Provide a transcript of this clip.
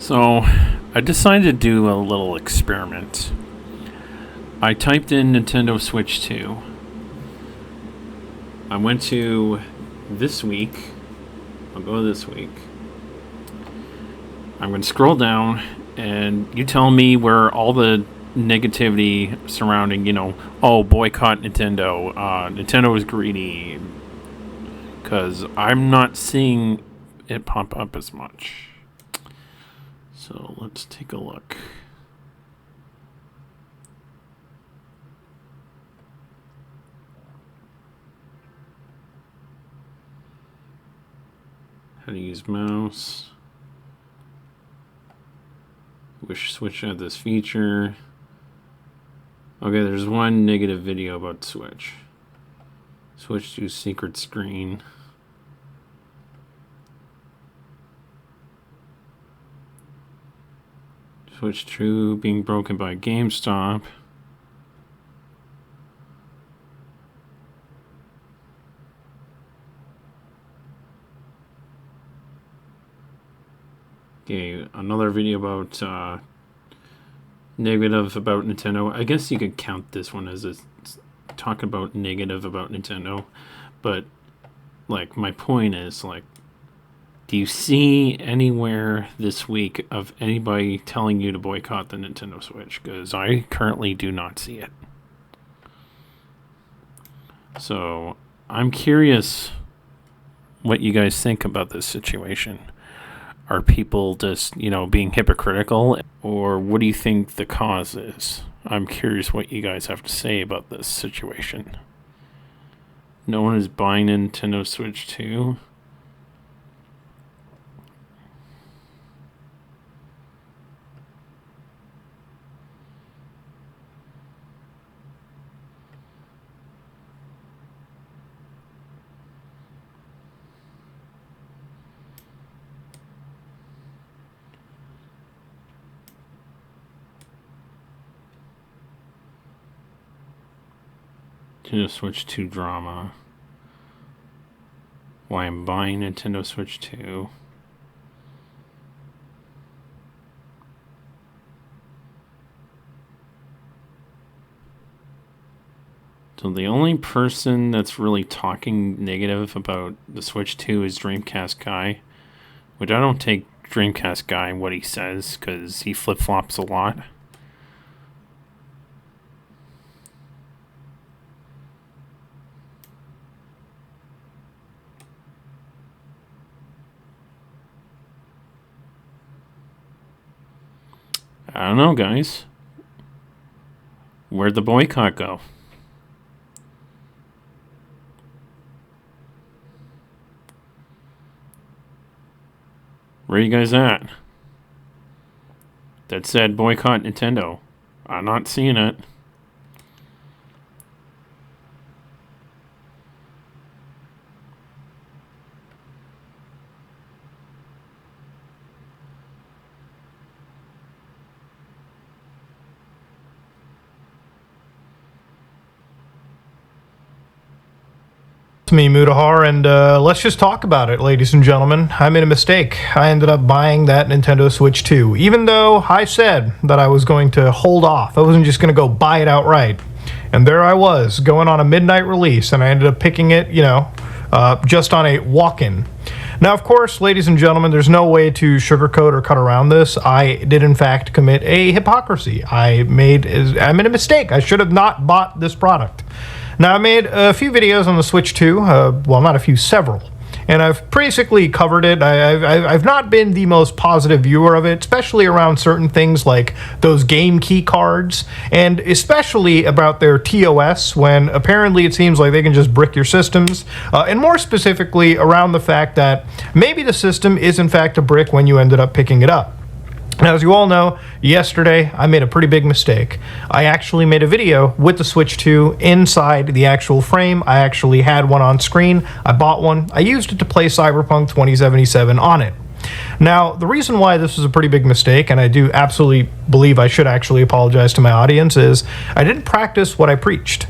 So, I decided to do a little experiment. I typed in Nintendo Switch 2. I went to this week. I'll go this week. I'm going to scroll down, and you tell me where all the negativity surrounding, boycott Nintendo. Nintendo is greedy. Because I'm not seeing it pop up as much. So let's take a look. How to use mouse. Wish Switch had this feature. Okay, there's one negative video about Switch. Switch to secret screen. Switch 2 being broken by GameStop. Okay, another video about negative about Nintendo. I guess you could count this one as a talk about negative about Nintendo, but like my point is, like, do you see anywhere this week of anybody telling you to boycott the Nintendo Switch? Because I currently do not see it. So I'm curious what you guys think about this situation. Are people just, being hypocritical? Or what do you think the cause is? I'm curious what you guys have to say about this situation. No one is buying Nintendo Switch 2. Nintendo Switch 2 drama. Why I'm buying Nintendo Switch 2. So the only person that's really talking negative about the Switch 2 is Dreamcast Guy, which I don't take Dreamcast Guy what he says because he flip-flops a lot. I don't know, guys. Where'd the boycott go? Where are you guys at? That said boycott Nintendo. I'm not seeing it. Me, Mutahar, and let's just talk about it, ladies and gentlemen. I made a mistake. I ended up buying that Nintendo Switch 2, even though I said that I was going to hold off. I wasn't just going to go buy it outright. And there I was, going on a midnight release, and I ended up picking it, just on a walk-in. Now, of course, ladies and gentlemen, there's no way to sugarcoat or cut around this. I did, in fact, commit a hypocrisy. I made a mistake. I should have not bought this product. Now, I made a few videos on the Switch 2, well, not a few, several, and I've basically covered it. I've not been the most positive viewer of it, especially around certain things like those game key cards, and especially about their TOS, when apparently it seems like they can just brick your systems, and more specifically around the fact that maybe the system is in fact a brick when you ended up picking it up. Now, as you all know, yesterday I made a pretty big mistake. I actually made a video with the Switch 2 inside the actual frame. I actually had one on screen. I bought one. I used it to play Cyberpunk 2077 on it. Now, the reason why this was a pretty big mistake, and I do absolutely believe I should actually apologize to my audience, is I didn't practice what I preached.